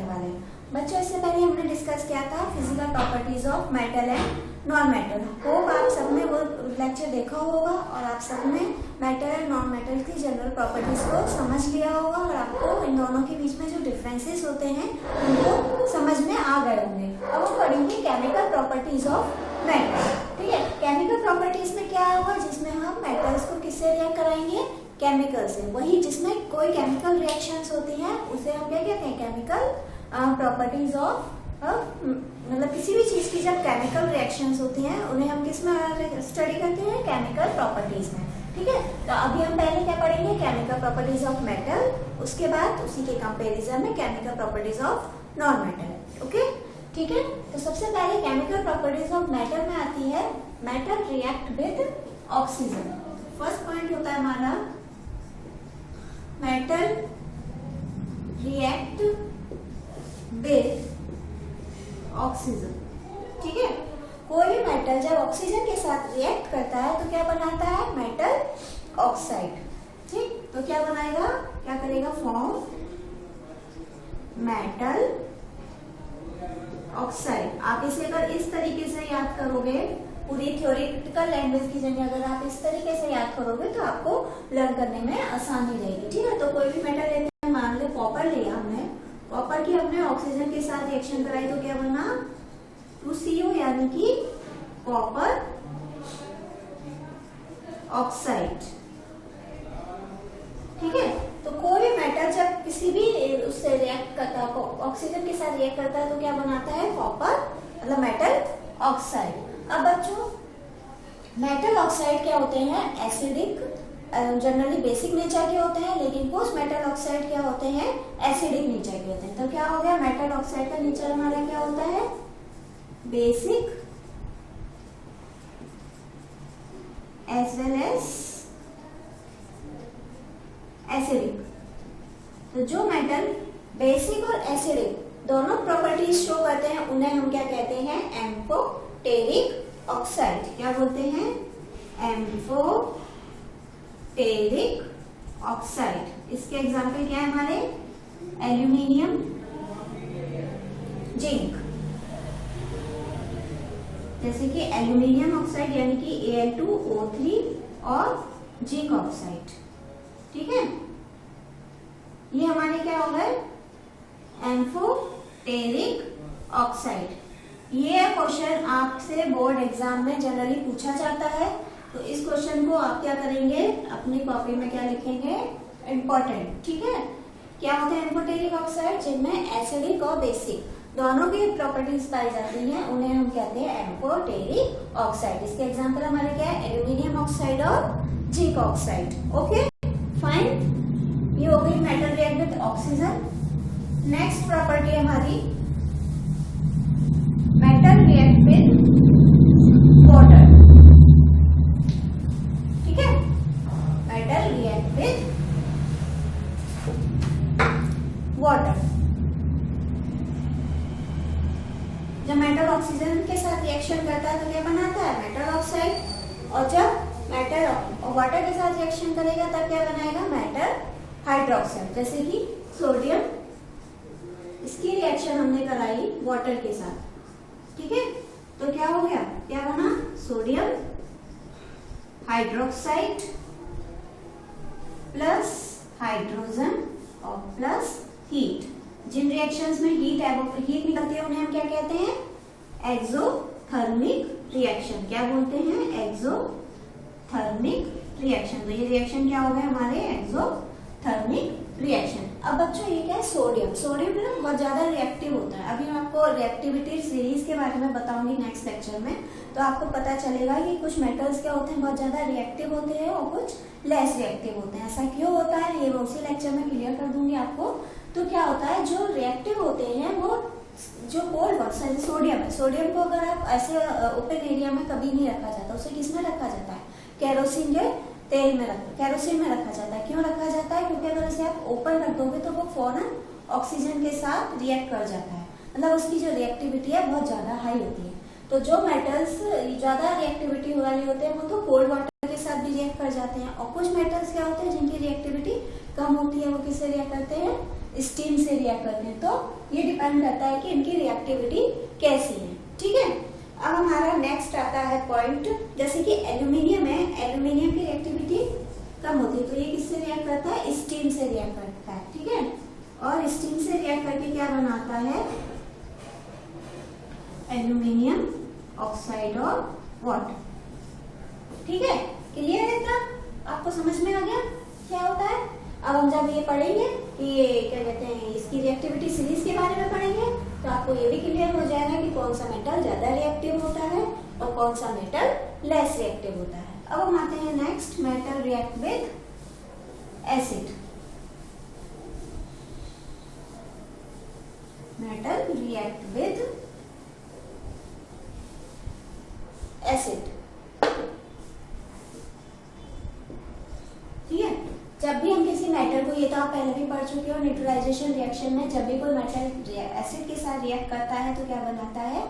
करने वाले हैं। बच्चों इससे पहले हमने डिस्कस किया था physical properties of metal and non metal. Hope आप सबने वो लेक्चर देखा होगा और आप सबने मेटल एंड नॉन मेटल की जनरल प्रॉपर्टीज को समझ लिया होगा और आपको इन दोनों के बीच में जो डिफरेंसेस होते हैं उनको समझ में आ गए होंगे। अब हम पढ़ेंगे केमिकल प्रॉपर्टीज ऑफ मेटल। ठीक है, केमिकल प्रॉपर्टीज में क्या होगा, जिसमें हम मेटल्स को किससे रिएक्ट कराएंगे, केमिकल से। वही जिसमें कोई केमिकल रिएक्शंस होती हैं उसे हम क्या कहते हैं, केमिकल प्रॉपर्टीज ऑफ, मतलब किसी भी चीज की जब केमिकल रिएक्शंस होती हैं उन्हें हम किस में स्टडी करते हैं, केमिकल प्रॉपर्टीज में। ठीक है, तो अभी हम पहले क्या पढ़ेंगे, केमिकल प्रॉपर्टीज ऑफ मेटल, उसके बाद उसी के कंपैरिजन में chemical properties of non metal. Okay, ठीक है। तो सबसे पहले केमिकल प्रॉपर्टीज ऑफ मेटल में आती है metal react with oxygen. First point होता है हमारा मेटल रिएक्ट विद ऑक्सीजन। ठीक है, कोई भी मेटल जब ऑक्सीजन के साथ रिएक्ट करता है तो क्या बनाता है, मेटल ऑक्साइड। ठीक, तो क्या बनाएगा, क्या करेगा, फॉर्म मेटल ऑक्साइड। आप इसे अगर इस तरीके से याद करोगे, पूरी थ्योरेटिकल लैंग्वेज की जगह अगर आप इस तरीके से याद करोगे तो आपको लर्न करने में आसानी रहेगी। ठीक है, तो कोई भी मेटल लेते हैं, मान लो कॉपर लिया हमने, कॉपर की हमने ऑक्सीजन के साथ रिएक्शन कराई तो क्या बना, 2CO यानी कि कॉपर ऑक्साइड। ठीक है, तो कोई भी मेटल जब किसी भी उससे रिएक्ट करता है, ऑक्सीजन के साथ रिएक्ट करता है तो क्या बनाता है, कॉपर, मतलब मेटल ऑक्साइड। अब बच्चों मेटल ऑक्साइड क्या होते हैं, एसिडिक, जनरली बेसिक नेचर के होते हैं, लेकिन कुछ मेटल ऑक्साइड क्या होते हैं, एसिडिक नेचर के होते हैं। तो क्या हो गया, मेटल ऑक्साइड का नेचर हमारा क्या होता है, basic as well as acidic. तो जो मेटल बेसिक और एसिडिक दोनों प्रॉपर्टीज शो करते हैं उन्हें हम क्या कहते हैं, एम्फोटेरिक ऑक्साइड। क्या बोलते हैं, एम्फोटेरिक ऑक्साइड। इसके एग्जाम्पल क्या है हमारे, एल्यूमिनियम, जिंक। जैसे कि एल्यूमिनियम ऑक्साइड यानी कि Al2O3 और जिंक ऑक्साइड। ठीक है, ये हमारे क्या हो गए, एम्फोटेरिक ऑक्साइड। ये क्वेश्चन आपसे बोर्ड एग्जाम में जनरली पूछा जाता है, तो इस क्वेश्चन को आप क्या करेंगे, अपनी कॉपी में क्या लिखेंगे, इम्पोर्टेंट। ठीक है, क्या होता है एम्फोटेरिक ऑक्साइड, जिनमें एसिडिक और बेसिक दोनों की प्रॉपर्टीज पाई जाती हैं, उन्हें हम कहते हैं एम्फोटेरिक ऑक्साइड। इसके एग्जांपल हमारे क्या है, एल्यूमिनियम ऑक्साइड और जिंक ऑक्साइड। ओके फाइन, ये हो गई metal react with oxygen. Next property है हमारी मेटल रिएक्ट विद वाटर। ठीक है, मेटल रिएक्ट विद वाटर। जब मेटल ऑक्सीजन के साथ रिएक्शन करता है तो क्या बनाता है, मेटल ऑक्साइड। और जब मेटल वाटर के साथ रिएक्शन करेगा तब क्या बनाएगा, मेटल हाइड्रोक्साइड। जैसे कि सोडियम, इसकी रिएक्शन हमने कराई वाटर के साथ। ठीक है, तो क्या हो गया, क्या बना, सोडियम हाइड्रोक्साइड प्लस हाइड्रोजन और प्लस हीट। जिन रिएक्शंस में हीट निकलती है उन्हें हम क्या कहते हैं, एक्सोथर्मिक रिएक्शन। क्या बोलते हैं, एक्सोथर्मिक रिएक्शन। तो ये रिएक्शन क्या हो गए हमारे, एक्सोथर्मिक रिएक्शन। अब बच्चों ये क्या है, सोडियम। सोडियम ना बहुत ज्यादा रिएक्टिव होता है। अभी मैं आपको रिएक्टिविटी सीरीज के बारे में बताऊंगी नेक्स्ट लेक्चर में, तो आपको पता चलेगा कि कुछ मेटल्स क्या होते हैं, बहुत ज्यादा रिएक्टिव होते हैं और कुछ लेस रिएक्टिव होते हैं। ऐसा क्यों होता है ये मैं उसी लेक्चर में क्लियर कर दूंगी आपको। तो क्या होता है, जो रिएक्टिव होते हैं वो जो कोल्ड वाटर, सोडियम है, सोडियम को अगर आप ऐसे ओपन एरिया में कभी नहीं रखा जाता, उसे किसमें रखा जाता है, केरोसिन के तेल में केरोसिन में रखा जाता है। क्यों रखा जाता है, क्योंकि अगर इसे आप ओपन रख दोगे तो वो फौरन ऑक्सीजन के साथ रिएक्ट कर जाता है, मतलब उसकी जो रिएक्टिविटी है बहुत ज्यादा हाई होती है। तो जो मेटल्स ज्यादा रिएक्टिविटी वाले होते हैं वो तो कोल्ड वाटर के साथ भी रिएक्ट कर जाते हैं, और कुछ मेटल्स क्या होते हैं जिनकी रिएक्टिविटी कम होती है, वो किससे रिएक्ट करते हैं, स्टीम से रिएक्ट करते हैं, तो ये डिपेंड करता है कि इनकी रिएक्टिविटी कैसी है। ठीक है, अब हमारा नेक्स्ट आता है पॉइंट, जैसे कि एल्यूमिनियम है, एल्यूमिनियम की रिएक्टिविटी कम होती है, तो ये किससे रिएक्ट करता है? स्टीम से रिएक्ट करता है। ठीक है, और स्टीम से रिएक्ट करके क्या बनाता है? एल्यूमिनियम ऑक्साइड और वाटर। ठीक है, क्लियर है इतना? आपको समझ में आ गया क्या होता है? अब हम जब ये पढ़ेंगे कि ये क्या कहते हैं, इसकी रिएक्टिविटी सीरीज के बारे में पढ़ेंगे, तो आपको ये भी क्लियर हो जाएगा कि कौन सा मेटल ज्यादा रिएक्टिव होता है और कौन सा मेटल लेस रिएक्टिव होता है। अब हम आते हैं next, metal react with acid. Metal react with acid. ठीक है, जब भी हम किसी मेटल को, ये तो आप पहले भी पढ़ चुके हो, न्यूट्रलाइजेशन रिएक्शन में जब भी कोई मेटल एसिड के साथ रिएक्ट करता है तो क्या बनाता है?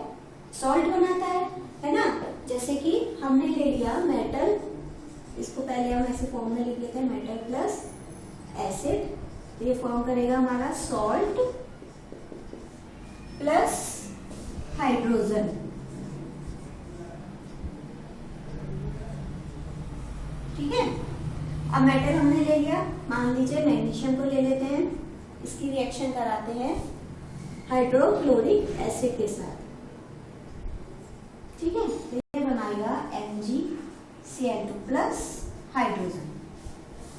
सॉल्ट बनाता है ना। जैसे कि हमने ले लिया मेटल, इसको पहले हम ऐसे फॉर्म में लिख लेते हैं, मेटल प्लस एसिड, तो ये फॉर्म करेगा हमारा सॉल्ट प्लस हाइड्रोजन। ठीक है, अब मेटल हमने ले लिया, मान लीजिए मैग्नीशियम को ले लेते हैं, इसकी रिएक्शन कराते हैं हाइड्रोक्लोरिक एसिड के साथ। ठीक है, तो ये बनाएगा MgCl2 प्लस हाइड्रोजन।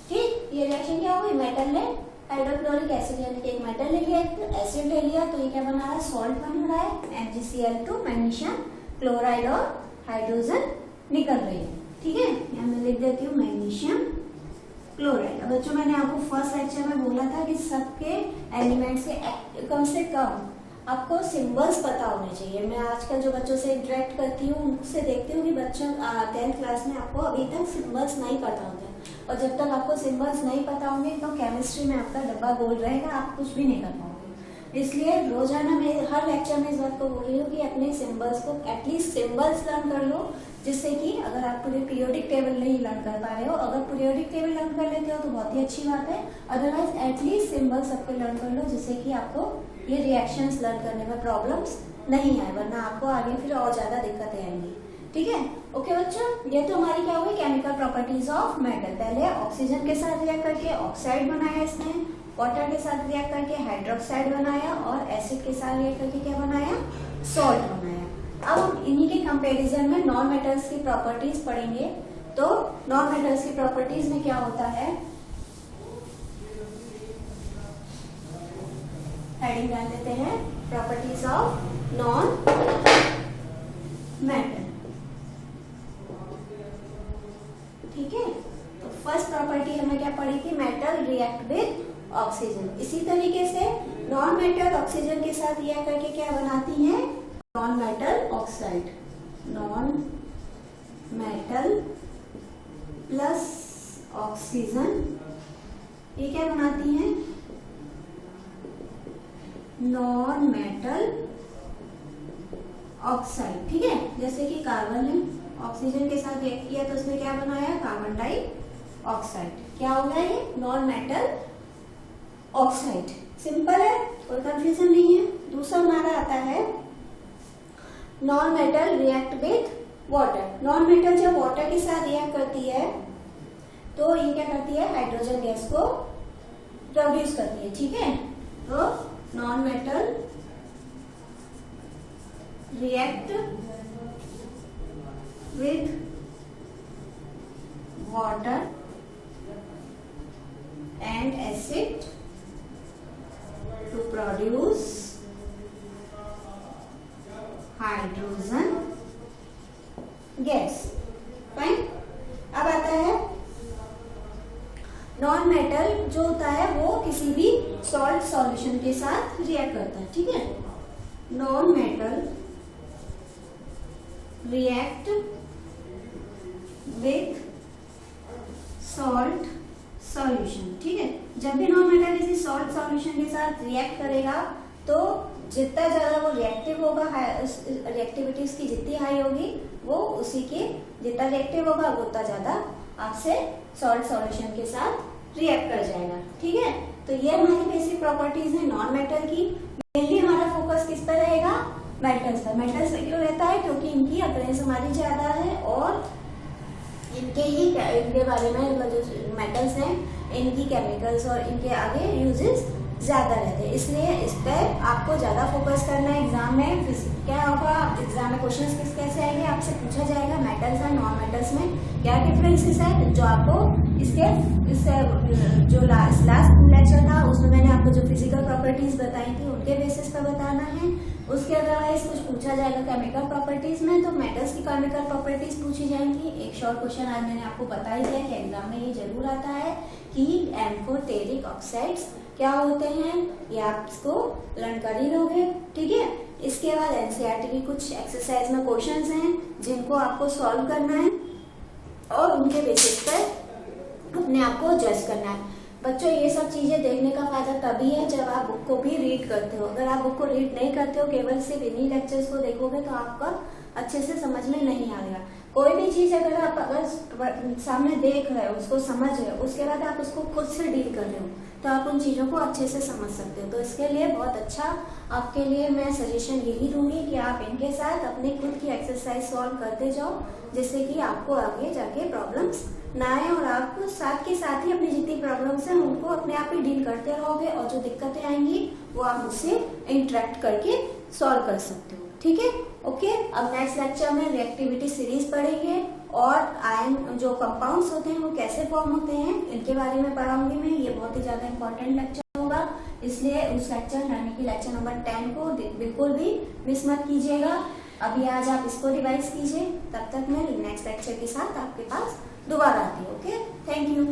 ठीक, ये रिएक्शन क्या हुई? मेटल ने हाइड्रोक्लोरिक एसिड यानी कि एक मेटल ले लिया, एक एसिड ले लिया, तो ये क्या बना रहा है? सॉल्ट बन रहा है, MgCl2, मैग्नीशियम क्लोराइड और हाइड्रोजन निकल रही है। ठीक है, यहाँ मैं लिख देती हूँ मैग्नीशियम क्लोराइड। अब बच्चों, मैंने आपको फर्स्ट लेक्चर में बोला था कि सबके एलिमेंट्स के कम से कम आपको सिंबल्स पता होने चाहिए। मैं आजकल जो बच्चों से इंटरेक्ट करती हूँ उनसे देखती हूँ कि बच्चों 10th क्लास में आपको अभी तक सिंबल्स नहीं पता होते, और जब तक आपको सिंबल्स नहीं पता होंगे तो केमिस्ट्री में आपका डब्बा गोल रहेगा, आप कुछ भी नहीं कर पाओगे। इसलिए रोजाना मैं हर लेक्चर में इस बात को बोल रही हूँ कि अपने सिंबल्स को एटलीस्ट सिंबल्स लर्न कर लो, जिससे कि अगर आप पूरे पीरियोडिक टेबल नहीं लर्न कर पा रहे हो, अगर पीरियोडिक टेबल लर्न कर लेते हो तो बहुत ही अच्छी बात है, अदरवाइज एटलीस्ट सिंबल्स सबके लर्न कर लो, जिससे कि आपको ये रिएक्शंस लर्न करने में प्रॉब्लम्स नहीं आए, वरना आपको आगे फिर और ज्यादा दिक्कतें आएंगी। ठीक है, ओके बच्चों, ये तो हमारी क्या हुई? Chemical properties of metal. पहले ऑक्सीजन के साथ रिएक्ट करके ऑक्साइड बनाया इसने, वाटर के साथ रिएक्ट करके हाइड्रोक्साइड बनाया, और एसिड के साथ रिएक्ट करके क्या बनाया? सॉल्ट बनाया। अब हम इन्हीं के कंपैरिजन में नॉन मेटल्स की प्रॉपर्टीज पढ़ेंगे। तो नॉन मेटल्स की प्रॉपर्टीज में क्या होता है? हेडिंग डाल देते हैं, प्रॉपर्टीज ऑफ नॉन मेटल। ठीक है, तो फर्स्ट प्रॉपर्टी हमने क्या पढ़ी थी? Metal react with oxygen. इसी तरीके से नॉन मेटल ऑक्सीजन के साथ रिएक्ट करके क्या बनाती हैं? Non metal oxide. Non metal plus oxygen, ये क्या बनाती हैं? Non metal oxide. ठीक है, जैसे कि कार्बन ने ऑक्सीजन के साथ रिएक्ट किया तो उसने क्या बनाया? Carbon dioxide. क्या हो गया ये? Non metal oxide. सिंपल है, कोई कंफ्यूजन नहीं है। दूसरा हमारा आता है non metal react with water. Non metal जब वाटर के साथ रिएक्ट करती है तो ये क्या करती है? हाइड्रोजन गैस को प्रोड्यूस करती है। ठीक है, तो non metal react with water and acid to produce hydrogen gas. Fine. अब आता है नॉन मेटल जो होता है वो किसी भी सॉल्ट सॉल्यूशन के साथ रिएक्ट करता है। ठीक है, non metal react with salt solution. ठीक है, जब भी नॉन मेटल किसी सॉल्ट सॉल्यूशन के साथ रिएक्ट करेगा तो जितना ज्यादा वो रिएक्टिव होगा, रिएक्टिविटी उसकी जितनी हाई होगी वो उसी के जितना रिएक्टिव होगा वो उतना ज्यादा आपसे सॉल्ट सॉल्यूशन के साथ रिएक्ट कर जाएगा। ठीक है, तो ये हमारी बेसिक प्रॉपर्टीज है नॉन मेटल की। मेनली हमारा फोकस किस पर रहेगा, मेटल्स पर। मेटल्स पर क्यों रहता है, क्योंकि इनकी अकरेंस हमारी ज्यादा है और इनके बारे में मतलब जो मेटल्स हैं इनकी केमिकल्स और इनके आगे यूजेस ज्यादा रहते हैं, इसलिए इस पर आपको ज्यादा फोकस करना है। एग्जाम में क्या होगा, एग्जाम में क्वेश्चंस कैसे आएंगे, आपसे पूछा जाएगा मेटल्स और नॉन मेटल्स में क्या डिफरेंसेस है, जो आपको इससे जो लास्ट लेक्चर था उसमें मैंने आपको जो फिजिकल प्रॉपर्टीज बताई थी उनके बेसिस पर बताना है। उसके अदरवाइज कुछ पूछा जाएगा केमिकल प्रॉपर्टीज में, तो मेटल्स की केमिकल प्रॉपर्टीज पूछी जाएंगी। एक शॉर्ट क्वेश्चन आज मैंने आपको बता ही दिया कि एग्जाम में ये जरूर आता है कि एम्फोटेरिक ऑक्साइड्स क्या होते हैं, ये आप इसको लर्न कर ही लोगे, ठीक है। इसके बाद एनसीईआरटी की कुछ एक्सरसाइज में क्वेश्चंस हैं जिनको आपको सॉल्व करना है और उनके बेसिस पर अपने आप को जज करना है। बच्चों ये सब चीजें देखने का फायदा तभी है जब आप बुक को भी रीड करते हो। अगर आप बुक को रीड नहीं करते हो, केवल सिर्फ इन्हीं लेक्चर्स को देखोगे तो आपका अच्छे से समझ में नहीं आएगा। कोई भी चीज अगर सामने देख रहे हो, उसको समझ रहे हो, उसके बाद आप उसको खुद से डील कर रहे हो तो आप उन चीजों को अच्छे से समझ सकते हो। तो इसके लिए बहुत अच्छा आपके लिए मैं सजेशन यही दूंगी कि आप इनके साथ अपनी खुद की एक्सरसाइज सॉल्व करते जाओ, जिससे कि आपको आगे जाके प्रॉब्लम्स ना आए और आप साथ के साथ ही अपनी जितनी प्रॉब्लम्स हैं उनको अपने आप ही डील करते रहोगे और जो दिक्कतें आएंगी वो आप उससे इंटरेक्ट करके सॉल्व कर सकते हो, ठीक है। ओके, अब नेक्स्ट लेक्चर में रिएक्टिविटी सीरीज पढ़ेंगे और आयन जो कंपाउंड्स होते हैं वो कैसे फॉर्म होते हैं इनके बारे में पढ़ाऊंगी मैं। ये बहुत ही ज्यादा इंपॉर्टेंट लेक्चर होगा, इसलिए उस लेक्चर यानी कि लेक्चर नंबर 10 को बिल्कुल भी मिस मत कीजिएगा। अभी आज आप इसको रिवाइज कीजिए, तब तक मैं नेक्स्ट लेक्चर के साथ आपके पास दोबारा आती हूँ। Okay, thank you.